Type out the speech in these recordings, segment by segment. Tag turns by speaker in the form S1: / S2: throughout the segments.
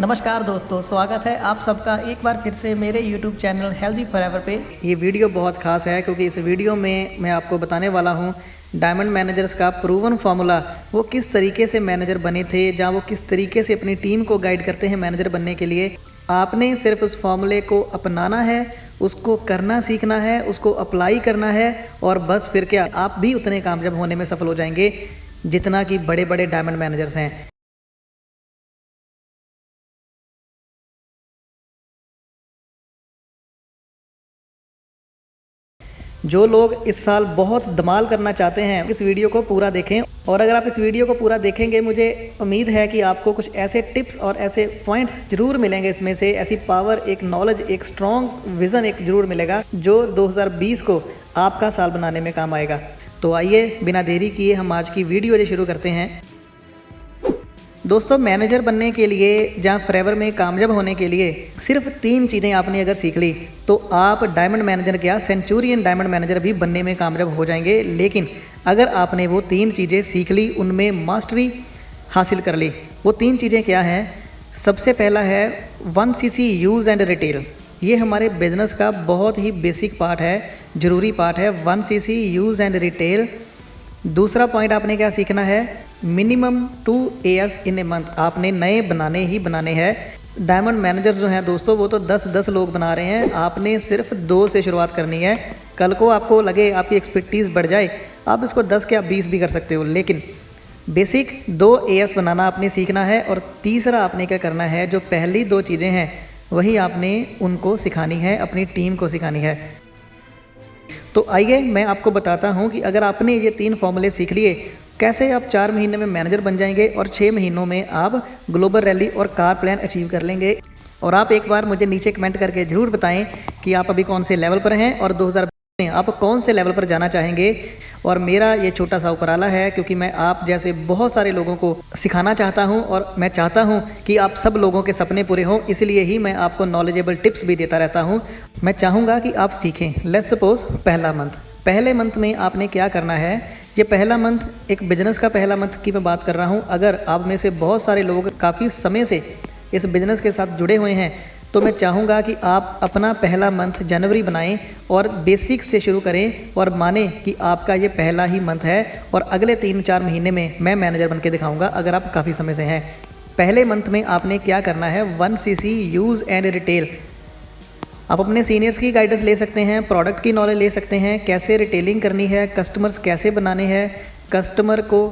S1: नमस्कार दोस्तों, स्वागत है आप सबका एक बार फिर से मेरे YouTube चैनल हेल्दी फॉरएवर पे। ये वीडियो बहुत खास है क्योंकि इस वीडियो में मैं आपको बताने वाला हूँ डायमंड मैनेजर्स का प्रूवन फार्मूला। वो किस तरीके से मैनेजर बने थे, जहाँ वो किस तरीके से अपनी टीम को गाइड करते हैं मैनेजर बनने के लिए। आपने सिर्फ उस फार्मूले को अपनाना है, उसको करना सीखना है, उसको अप्लाई करना है और बस फिर क्या आप भी उतने कामयाब होने में सफल हो जाएंगे जितना कि बड़े बड़े डायमंड मैनेजर्स हैं। जो लोग इस साल बहुत धमाल करना चाहते हैं इस वीडियो को पूरा देखें, और अगर आप इस वीडियो को पूरा देखेंगे मुझे उम्मीद है कि आपको कुछ ऐसे टिप्स और ऐसे पॉइंट्स जरूर मिलेंगे, इसमें से ऐसी पावर, एक नॉलेज, एक स्ट्रॉन्ग विज़न एक जरूर मिलेगा जो 2020 को आपका साल बनाने में काम आएगा। तो आइए बिना देरी किए हम आज की वीडियो शुरू करते हैं। दोस्तों, मैनेजर बनने के लिए, जहाँ फॉरएवर में कामयाब होने के लिए सिर्फ 3 चीज़ें आपने अगर सीख ली तो आप डायमंड मैनेजर क्या सेंचुरियन डायमंड मैनेजर भी बनने में कामयाब हो जाएंगे। लेकिन अगर आपने वो 3 चीज़ें सीख ली, उनमें मास्टरी हासिल कर ली। वो 3 चीज़ें क्या हैं? सबसे पहला है 1cc यूज़ एंड रिटेल। ये हमारे बिजनेस का बहुत ही बेसिक पार्ट है, ज़रूरी पार्ट है 1cc यूज़ एंड रिटेल। दूसरा पॉइंट आपने क्या सीखना है? Minimum 2 AS in a month आपने नए बनाने ही बनाने हैं। डायमंड मैनेजर्स जो हैं दोस्तों, वो तो 10-10 लोग बना रहे हैं, आपने सिर्फ 2 से शुरुआत करनी है। कल को आपको लगे आपकी एक्सपर्टीज़ बढ़ जाए, आप इसको 10 या 20 भी कर सकते हो, लेकिन बेसिक 2 AS बनाना आपने सीखना है। और तीसरा आपने क्या करना है, जो पहली 2 चीज़ें हैं वही आपने उनको सिखानी है, अपनी टीम को सिखानी है। तो आइए मैं आपको बताता हूं कि अगर आपने ये 3 फॉर्मूले सीख लिए, कैसे आप 4 महीने में मैनेजर बन जाएंगे और 6 महीनों में आप ग्लोबल रैली और कार प्लान अचीव कर लेंगे। और आप एक बार मुझे नीचे कमेंट करके ज़रूर बताएं कि आप अभी कौन से लेवल पर हैं और 2020 में आप कौन से लेवल पर जाना चाहेंगे। और मेरा ये छोटा सा उपराला है क्योंकि मैं आप जैसे बहुत सारे लोगों को सिखाना चाहता हूं और मैं चाहता हूं कि आप सब लोगों के सपने पूरे हों, इसलिए ही मैं आपको नॉलेजेबल टिप्स भी देता रहता हूं। मैं चाहूँगा कि आप सीखें। लेट्स सपोज पहले मंथ में आपने क्या करना है। ये पहला मंथ एक बिजनेस का पहला मंथ की मैं बात कर रहा हूँ। अगर आप में से बहुत सारे लोग काफ़ी समय से इस बिज़नेस के साथ जुड़े हुए हैं तो मैं चाहूँगा कि आप अपना पहला मंथ जनवरी बनाएं और बेसिक से शुरू करें और माने कि आपका ये पहला ही मंथ है और अगले 3-4 महीने में मैं मैनेजर बन के दिखाऊँगा अगर आप काफ़ी समय से हैं। पहले मंथ में आपने क्या करना है? 1cc use and retail. आप अपने सीनियर्स की गाइडेंस ले सकते हैं, प्रोडक्ट की नॉलेज ले सकते हैं, कैसे रिटेलिंग करनी है, कस्टमर्स कैसे बनाने हैं, कस्टमर को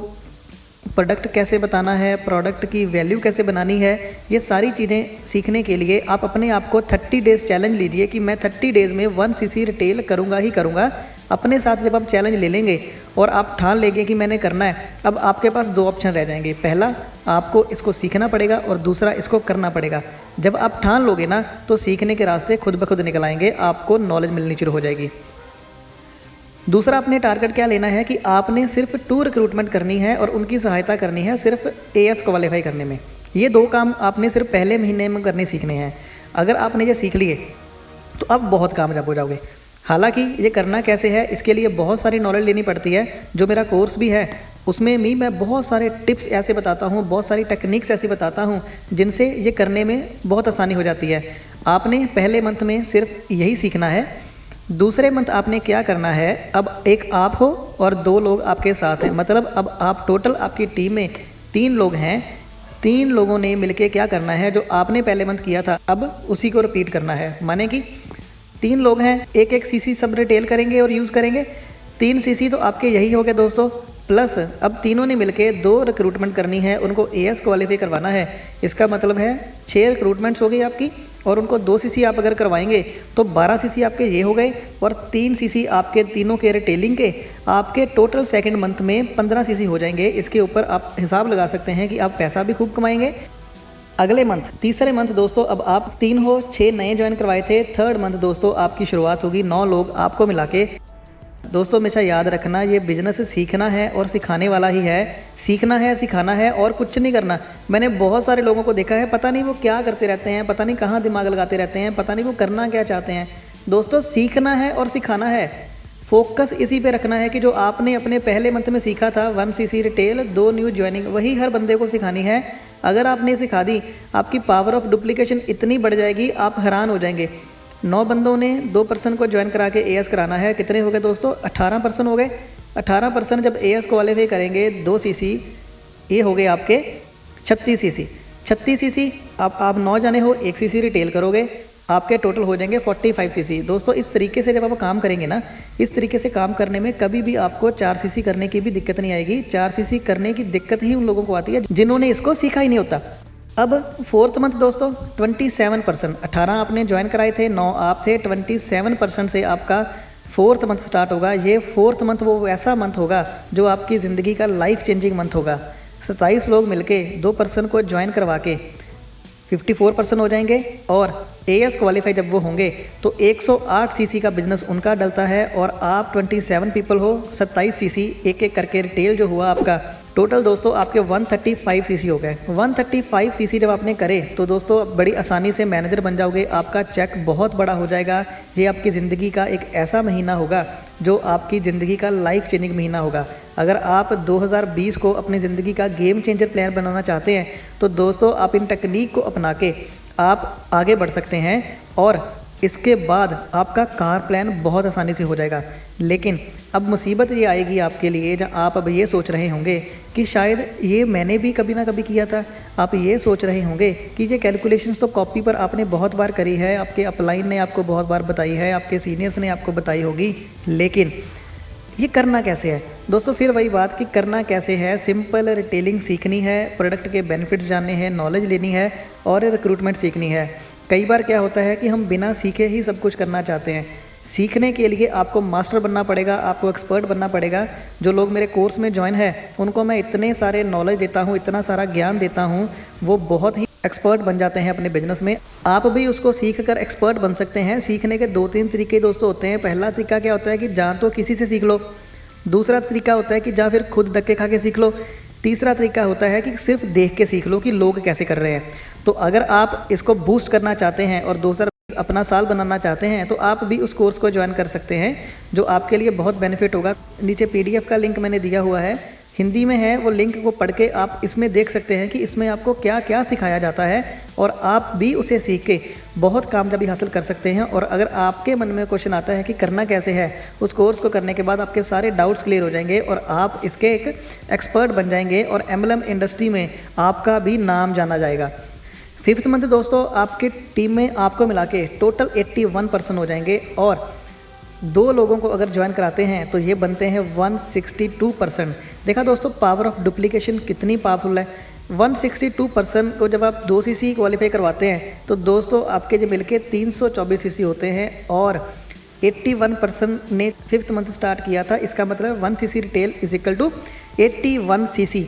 S1: प्रोडक्ट कैसे बताना है, प्रोडक्ट की वैल्यू कैसे बनानी है। ये सारी चीज़ें सीखने के लिए आप अपने आप को 30 डेज़ चैलेंज लीजिए कि मैं 30 डेज़ में 1cc रिटेल करूँगा ही करूँगा। अपने साथ जब आप चैलेंज ले लेंगे और आप ठान लेंगे कि मैंने करना है, अब आपके पास 2 ऑप्शन रह जाएंगे। पहला, आपको इसको सीखना पड़ेगा और दूसरा, इसको करना पड़ेगा। जब आप ठान लोगे ना तो सीखने के रास्ते खुद ब खुद निकल आएंगे, आपको नॉलेज मिलनी शुरू हो जाएगी। दूसरा, अपने टारगेट क्या लेना है कि आपने सिर्फ 2 रिक्रूटमेंट करनी है और उनकी सहायता करनी है सिर्फ AS क्वालिफाई करने में। ये 2 काम आपने सिर्फ पहले महीने में करने सीखने हैं। अगर आपने ये सीख लिए तो आप बहुत कामयाब हो जाओगे। हालांकि ये करना कैसे है, इसके लिए बहुत सारी नॉलेज लेनी पड़ती है। जो मेरा कोर्स भी है उसमें भी मैं बहुत सारे टिप्स ऐसे बताता हूँ, बहुत सारी टेक्निक्स ऐसी बताता हूँ जिनसे ये करने में बहुत आसानी हो जाती है। आपने पहले मंथ में सिर्फ यही सीखना है। दूसरे मंथ आपने क्या करना है? अब एक आप हो और 2 लोग आपके साथ हैं, मतलब अब आप टोटल आपकी टीम में 3 लोग हैं। 3 लोगों ने मिलके क्या करना है? जो आपने पहले मंथ किया था अब उसी को रिपीट करना है। माने कि 3 लोग हैं, 1-1 cc सब रिटेल करेंगे और यूज़ करेंगे। 3 cc तो आपके यही हो गए दोस्तों, प्लस अब तीनों ने मिलके 2 रिक्रूटमेंट करनी है, उनको AS क्वालिफाई करवाना है। इसका मतलब है 6 रिक्रूटमेंट्स हो गई आपकी और उनको 2 cc आप अगर करवाएंगे तो 12 cc आपके ये हो गए और 3 cc आपके तीनों के रिटेलिंग के। आपके टोटल सेकंड मंथ में 15 cc हो जाएंगे। इसके ऊपर आप हिसाब लगा सकते हैं कि आप पैसा भी खूब कमाएंगे। अगले मंथ, तीसरे मंथ दोस्तों, अब आप 3 हो, 6 नए ज्वाइन करवाए थे। थर्ड मंथ दोस्तों आपकी शुरुआत होगी 9 लोग आपको मिला के। दोस्तों हमेशा याद रखना, ये बिजनेस सीखना है और सिखाने वाला ही है। सीखना है, सिखाना है और कुछ नहीं करना। मैंने बहुत सारे लोगों को देखा है, पता नहीं वो क्या करते रहते हैं, पता नहीं कहाँ दिमाग लगाते रहते हैं, पता नहीं वो करना क्या चाहते हैं। दोस्तों सीखना है और सिखाना है, फोकस इसी पे रखना है कि जो आपने अपने पहले मंथ में सीखा था 1cc रिटेल, 2 न्यू ज्वाइनिंग, वही हर बंदे को सिखानी है। अगर आपने सिखा दी, आपकी पावर ऑफ डुप्लीकेशन इतनी बढ़ जाएगी, आप हैरान हो जाएंगे। 9 बंदों ने 2 पर्सन को ज्वाइन करा के एएस कराना है। कितने हो गए दोस्तों? 18 पर्सन हो गए। 18 पर्सन जब एएस क्वालीफाई करेंगे 2 सीसी, ये हो गए आपके 36 सीसी। 36 सीसी आप 9 जाने हो, 1 सीसी रिटेल करोगे, आपके टोटल हो जाएंगे 45 सीसी। दोस्तों इस तरीके से जब आप काम करेंगे ना, इस तरीके से काम करने में कभी भी आपको 4 सीसी करने की भी दिक्कत नहीं आएगी। 4 सीसी करने की दिक्कत ही उन लोगों को आती है जिन्होंने इसको सीखा ही नहीं होता। अब 4th मंथ दोस्तों 27%, 18 आपने ज्वाइन कराए थे, 9 आप थे, 27% से आपका 4th मंथ स्टार्ट होगा। ये 4th मंथ वो ऐसा मंथ होगा जो आपकी ज़िंदगी का लाइफ चेंजिंग मंथ होगा। 27 लोग मिलके 2 पर्सन को ज्वाइन करवा के 54 पर्सन हो जाएंगे और एएस क्वालीफाई जब वो होंगे तो 108 सीसी का बिजनेस उनका डलता है और आप 27 पीपल हो, 27 सीसी एक एक करके रिटेल जो हुआ आपका टोटल दोस्तों आपके 135 सीसी हो गए। 135 सीसी जब आपने करे तो दोस्तों बड़ी आसानी से मैनेजर बन जाओगे। आपका चेक बहुत बड़ा हो जाएगा। ये आपकी ज़िंदगी का एक ऐसा महीना होगा जो आपकी ज़िंदगी का लाइफ चेंजिंग महीना होगा। अगर आप 2020 को अपनी ज़िंदगी का गेम चेंजर प्लान बनाना चाहते हैं तो दोस्तों आप इन टेक्निक को अपना के आप आगे बढ़ सकते हैं और इसके बाद आपका कार प्लान बहुत आसानी से हो जाएगा। लेकिन अब मुसीबत ये आएगी आपके लिए जहाँ आप अब ये सोच रहे होंगे कि शायद ये मैंने भी कभी ना कभी किया था। आप ये सोच रहे होंगे कि ये कैलकुलेशंस तो कॉपी पर आपने बहुत बार करी है, आपके अपलाइन ने आपको बहुत बार बताई है, आपके सीनियर्स ने आपको बताई होगी, लेकिन ये करना कैसे है दोस्तों? फिर वही बात कि करना कैसे है। सिंपल रिटेलिंग सीखनी है, प्रोडक्ट के बेनिफिट्स जानने हैं, नॉलेज लेनी है और रिक्रूटमेंट सीखनी है। कई बार क्या होता है कि हम बिना सीखे ही सब कुछ करना चाहते हैं। सीखने के लिए आपको मास्टर बनना पड़ेगा, आपको एक्सपर्ट बनना पड़ेगा। जो लोग मेरे कोर्स में ज्वाइन है उनको मैं इतने सारे नॉलेज देता हूँ, इतना सारा ज्ञान देता हूँ, वो बहुत ही एक्सपर्ट बन जाते हैं अपने बिजनेस में। आप भी उसको सीख कर एक्सपर्ट बन सकते हैं। सीखने के 2-3 तरीके दोस्तों होते हैं। पहला तरीका क्या होता है कि जान तो किसी से सीख लो। दूसरा तरीका होता है कि जहाँ फिर खुद धक्के खा के सीख लो। तीसरा तरीका होता है कि सिर्फ देख के सीख लो कि लोग कैसे कर रहे हैं। तो अगर आप इसको बूस्ट करना चाहते हैं और 2020 अपना साल बनाना चाहते हैं तो आप भी उस कोर्स को ज्वाइन कर सकते हैं जो आपके लिए बहुत बेनिफिट होगा। नीचे पीडीएफ का लिंक मैंने दिया हुआ है, हिंदी में है, वो लिंक को पढ़ के आप इसमें देख सकते हैं कि इसमें आपको क्या क्या सिखाया जाता है और आप भी उसे सीख के बहुत कामयाबी हासिल कर सकते हैं। और अगर आपके मन में क्वेश्चन आता है कि करना कैसे है, उस कोर्स को करने के बाद आपके सारे डाउट्स क्लियर हो जाएंगे और आप इसके एक एक्सपर्ट बन जाएंगे और एमएलएम इंडस्ट्री में आपका भी नाम जाना जाएगा। 5th मंथ दोस्तों आपकी टीम में आपको मिला के टोटल 81 पर्सन हो जाएंगे और 2 लोगों को अगर ज्वाइन कराते हैं तो ये बनते हैं 162%। देखा दोस्तों पावर ऑफ डुप्लीकेशन कितनी पावरफुल है। 162% को जब आप 2 सीसी क्वालीफाई करवाते हैं तो दोस्तों आपके जो मिलके 324 सीसी होते हैं और 81% ने 5th मंथ स्टार्ट किया था। इसका मतलब 1 CC retail is equal to 81 CC.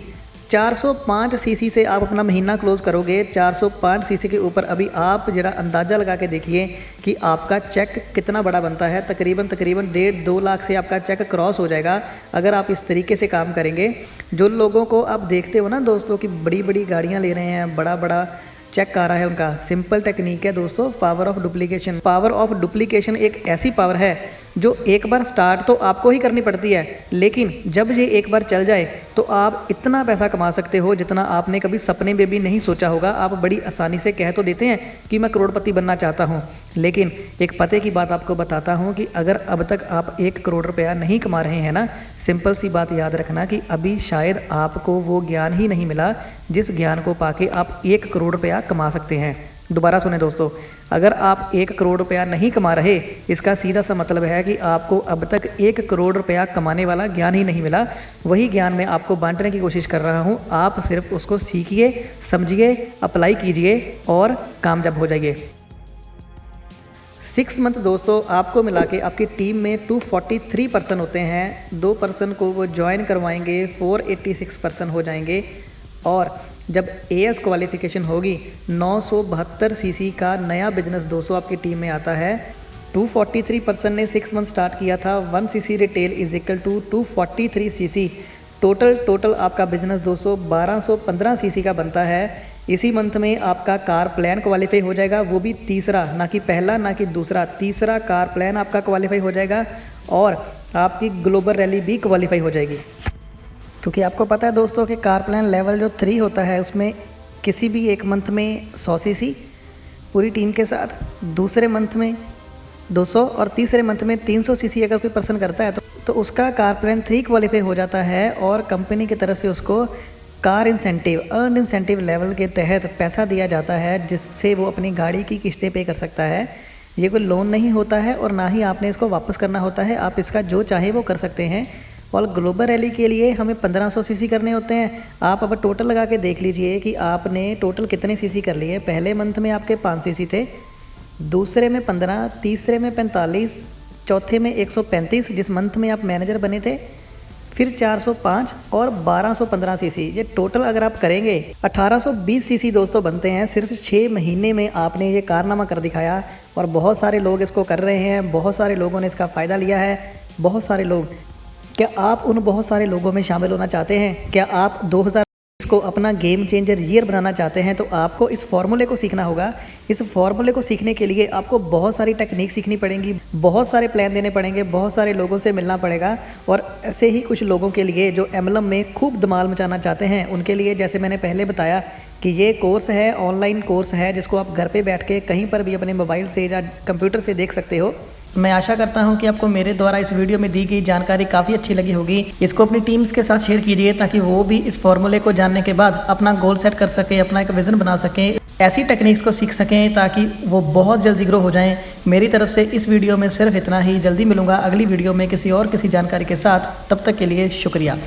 S1: 405 CC से आप अपना महीना क्लोज करोगे। 405 सीसी के ऊपर अभी आप जरा अंदाज़ा लगा के देखिए कि आपका चेक कितना बड़ा बनता है। तकरीबन 1.5-2 लाख से आपका चेक क्रॉस हो जाएगा अगर आप इस तरीके से काम करेंगे। जो लोगों को आप देखते हो ना दोस्तों कि बड़ी बड़ी गाड़ियाँ ले रहे हैं, बड़ा बड़ा चेक आ रहा है उनका, सिंपल टेक्निक है दोस्तों power of duplication. Power of duplication एक ऐसी पावर है जो एक बार स्टार्ट तो आपको ही करनी पड़ती है, लेकिन जब ये एक बार चल जाए तो आप इतना पैसा कमा सकते हो जितना आपने कभी सपने में भी नहीं सोचा होगा। आप बड़ी आसानी से कह तो देते हैं कि मैं करोड़पति बनना चाहता हूँ, लेकिन एक पते की बात आपको बताता हूँ कि अगर अब तक आप 1 करोड़ रुपया नहीं कमा रहे हैं ना, सिंपल सी बात याद रखना कि अभी शायद आपको वो ज्ञान ही नहीं मिला जिस ज्ञान को पाके आप 1 करोड़ रुपया कमा सकते हैं। दोबारा सुने दोस्तों, अगर आप 1 करोड़ रुपया नहीं कमा रहे, इसका सीधा सा मतलब है कि आपको अब तक 1 करोड़ रुपया कमाने वाला ज्ञान ही नहीं मिला। वही ज्ञान मैं आपको बांटने की कोशिश कर रहा हूँ। आप सिर्फ उसको सीखिए, समझिए, अप्लाई कीजिए और कामयाब हो जाइए। 6 मंथ दोस्तों आपको मिला के आपकी टीम में 243 पर्सन होते हैं। 2 पर्सन को वो ज्वाइन करवाएंगे, 486 पर्सन हो जाएंगे और जब एएस क्वालिफिकेशन होगी 972 सीसी का नया बिजनेस दोस्तों आपकी टीम में आता है। 243 पर्सन ने 6 मंथ स्टार्ट किया था। 1 CC retail is equal to 243 CC. Total आपका बिजनेस दोस्तों 1215 सीसी का बनता है। इसी मंथ में आपका कार प्लान क्वालिफाई हो जाएगा, वो भी तीसरा, ना कि पहला ना कि दूसरा, तीसरा कार प्लान आपका क्वालिफाई हो जाएगा और आपकी ग्लोबल रैली भी क्वालिफाई हो जाएगी। क्योंकि आपको पता है दोस्तों कि कार प्लान लेवल जो 3 होता है उसमें किसी भी एक मंथ में 100 सीसी पूरी टीम के साथ, दूसरे मंथ में 200 और तीसरे मंथ में 300 सीसी अगर कोई पर्सन करता है तो उसका कार प्लान 3 क्वालिफाई हो जाता है और कंपनी की तरफ से उसको car incentive, earn incentive level के तहत पैसा दिया जाता है, जिससे वो अपनी गाड़ी की किस्तें पे कर सकता है। ये कोई लोन नहीं होता है और ना ही आपने इसको वापस करना होता है, आप इसका जो चाहे वो कर सकते हैं। और ग्लोबल रैली के लिए हमें 1500 सीसी करने होते हैं। आप अब टोटल लगा के देख लीजिए कि आपने टोटल कितने सीसी कर लिए। पहले मंथ में आपके 5 सीसी थे, दूसरे में 15, तीसरे में 45, चौथे में 135 जिस मंथ में आप मैनेजर बने थे, फिर 405 और 1215 सीसी। ये टोटल अगर आप करेंगे 1820 सीसी दोस्तों बनते हैं। सिर्फ 6 महीने में आपने ये कारनामा कर दिखाया और बहुत सारे लोग इसको कर रहे हैं, बहुत सारे लोगों ने इसका फ़ायदा लिया है। बहुत सारे लोग, क्या आप उन बहुत सारे लोगों में शामिल होना चाहते हैं? क्या आप 2020 को अपना गेम चेंजर ईयर बनाना चाहते हैं? तो आपको इस फॉर्मूले को सीखना होगा। इस फॉर्मूले को सीखने के लिए आपको बहुत सारी टेक्निक सीखनी पड़ेंगी, बहुत सारे प्लान देने पड़ेंगे, बहुत सारे लोगों से मिलना पड़ेगा। और ऐसे ही कुछ लोगों के लिए जो MLM में खूब धमाल मचाना चाहते हैं, उनके लिए जैसे मैंने पहले बताया कि ये कोर्स है, ऑनलाइन कोर्स है, जिसको आप घर पे बैठ के कहीं पर भी अपने मोबाइल से या कंप्यूटर से देख सकते हो। मैं आशा करता हूं कि आपको मेरे द्वारा इस वीडियो में दी गई जानकारी काफ़ी अच्छी लगी होगी। इसको अपनी टीम्स के साथ शेयर कीजिए ताकि वो भी इस फॉर्मूले को जानने के बाद अपना गोल सेट कर सके, अपना एक विज़न बना सकें, ऐसी टेक्निक्स को सीख सकें ताकि वो बहुत जल्दी ग्रो हो जाएं। मेरी तरफ से इस वीडियो में सिर्फ इतना ही। जल्दी मिलूंगा अगली वीडियो में किसी जानकारी के साथ। तब तक के लिए शुक्रिया।